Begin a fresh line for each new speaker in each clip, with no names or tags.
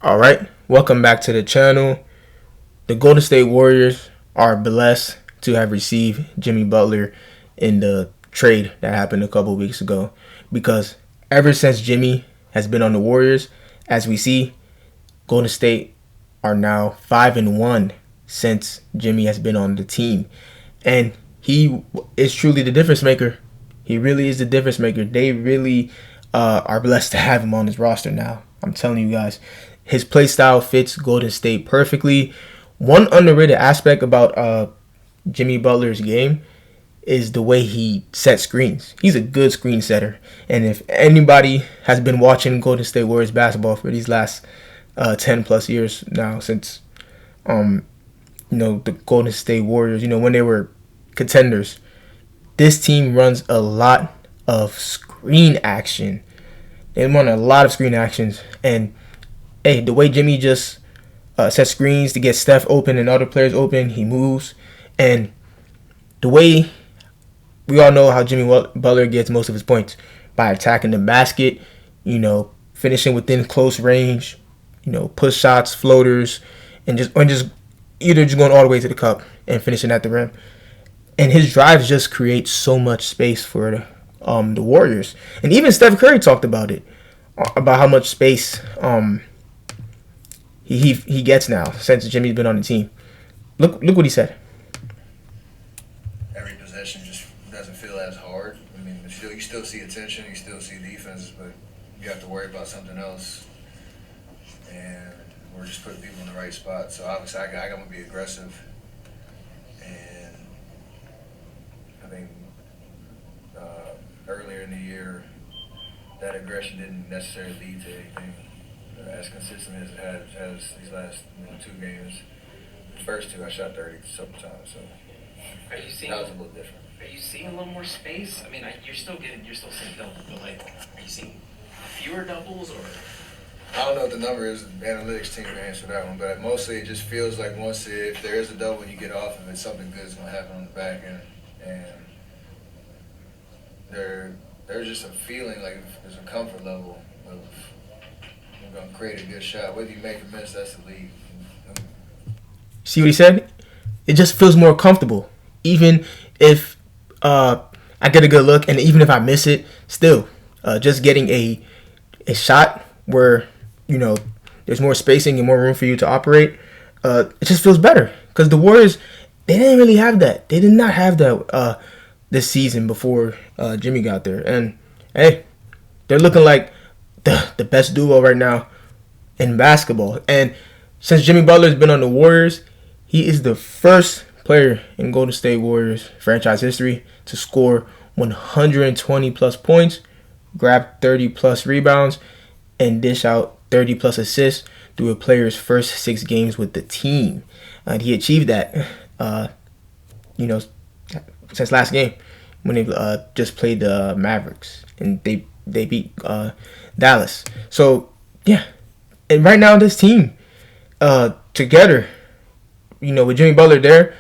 All right, welcome back to the channel. The Golden State Warriors are blessed to have received Jimmy Butler in the trade that happened a couple weeks ago because ever since Jimmy has been on the Warriors, as we see, Golden State are now 5-1 since Jimmy has been on the team. And he is truly the difference maker. He really is the difference maker. They really are blessed to have him on his roster now. I'm telling you guys, his play style fits Golden State perfectly. One underrated aspect about Jimmy Butler's game is the way he sets screens. He's a good screen setter. And if anybody has been watching Golden State Warriors basketball for these last 10 plus years now, since the Golden State Warriors, when they were contenders, this team runs a lot of screen action. They run a lot of screen actions. And hey, the way Jimmy just sets screens to get Steph open and other players open, he moves. And the way we all know how Jimmy Butler gets most of his points, by attacking the basket, finishing within close range, push shots, floaters, and just either just going all the way to the cup and finishing at the rim. And his drives just create so much space for the Warriors. And even Steph Curry talked about it, about how much space he gets now since Jimmy's been on the team. Look what he said.
Every possession just doesn't feel as hard. I mean, you still see attention, you still see defenses, but you have to worry about something else. And we're just putting people in the right spot. So obviously, I got to be aggressive. And I think earlier in the year, that aggression didn't necessarily lead to anything as consistent as it has these last 2 games. The first 2, I shot 30 sometimes, so
Are you seeing?
that was a little different.
Are you seeing a little more space? I mean, you're still seeing doubles, but are you seeing fewer doubles or?
I don't know what the number is. The analytics team can answer that one, but mostly it just feels like if there is a double and you get off of it, something good is going to happen on the back end. And there's just a feeling like there's a comfort level of we're going to create a good shot. Whether you make or miss, that's the lead.
See what he said? It just feels more comfortable. Even if I get a good look, and even if I miss it, still, just getting a shot where, there's more spacing and more room for you to operate, it just feels better. Because the Warriors, they didn't really have that. They did not have that this season before Jimmy got there. And, hey, they're looking like the best duo right now in basketball. And since Jimmy Butler's been on the Warriors, he is the first player in Golden State Warriors franchise history to score 120 plus points, grab 30 plus rebounds, and dish out 30 plus assists through a player's first 6 games with the team. And he achieved that, since last game when they just played the Mavericks and they beat Dallas. So yeah, and right now this team together, with Jimmy Butler there,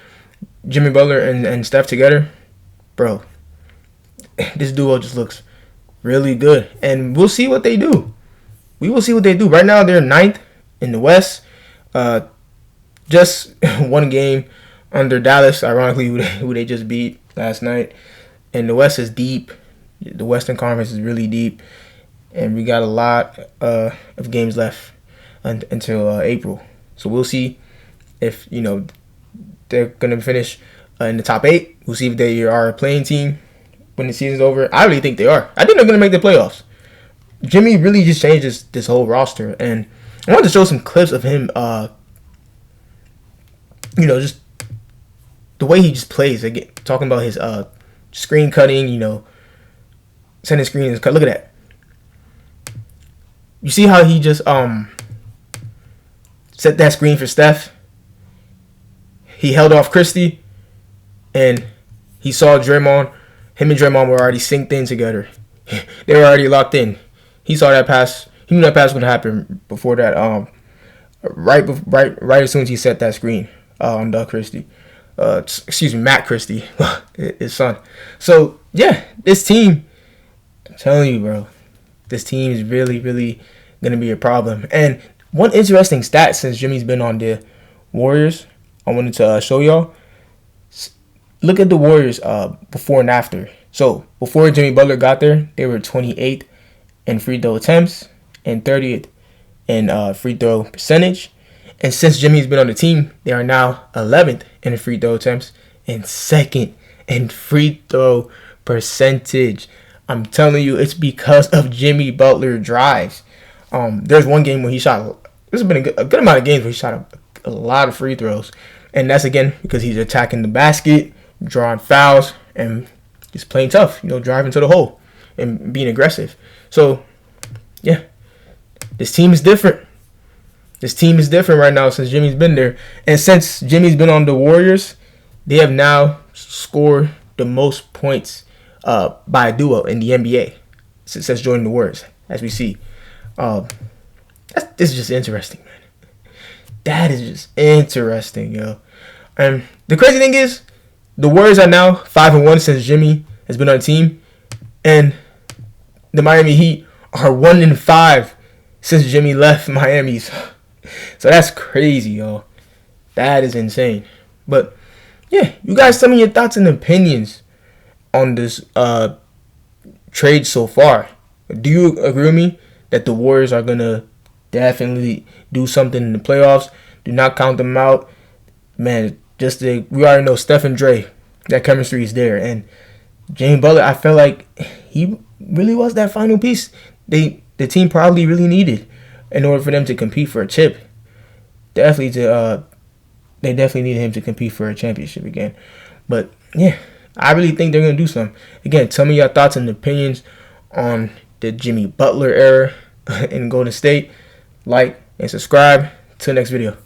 Jimmy Butler and Steph together, bro, this duo just looks really good. And we'll see what they do. We will see what they do. Right now, they're 9th in the West. Just 1 game under Dallas, ironically, who they just beat last night. And the West is deep. The Western Conference is really deep. And we got a lot of games left until April. So we'll see if, they're going to finish in the top 8. We'll see if they are a playing team when the season's over. I really think they are. I think they're going to make the playoffs. Jimmy really just changed this whole roster. And I wanted to show some clips of him, just the way he just plays. Again, talking about his screen cutting, sending screens. Look at that. You see how he just set that screen for Steph? He held off Christie, and he saw Draymond. Him and Draymond were already synced in together. They were already locked in. He saw that pass. He knew that pass would happen before that. Right as soon as he set that screen on Doug Christie. Matt Christie, his son. So yeah, this team. I'm telling you, bro, this team is really, really gonna be a problem. And one interesting stat since Jimmy's been on the Warriors, I wanted to show y'all. Look at the Warriors before and after. So before Jimmy Butler got there, they were 28th in free throw attempts and 30th in free throw percentage. And since Jimmy's been on the team, they are now 11th in free throw attempts and 2nd in free throw percentage. I'm telling you, it's because of Jimmy Butler drives. There's one game where he shot. There's been a good amount of games where he shot a lot of free throws, and that's again because he's attacking the basket, drawing fouls, and just playing tough. Driving to the hole and being aggressive. So, yeah, this team is different. This team is different right now since Jimmy's been there, and since Jimmy's been on the Warriors, they have now scored the most points by a duo in the NBA since joining the Warriors, as we see. This is just interesting, man. That is just interesting, yo. And the crazy thing is, the Warriors are now 5-1 since Jimmy has been on the team, and the Miami Heat are 1-5 since Jimmy left Miami. So that's crazy, yo. That is insane. But yeah, you guys tell me your thoughts and opinions on this trade so far. Do you agree with me that the Warriors are gonna definitely do something in the playoffs? Do not count them out, man. We already know Steph and Dre, that chemistry is there, and Jimmy Butler, I feel like he really was that final piece the team probably really needed in order for them to compete for a chip. They definitely needed him to compete for a championship again. But yeah, I really think they're gonna do something. Again, tell me your thoughts and opinions on the Jimmy Butler era in Golden State. Like and subscribe. Till next video.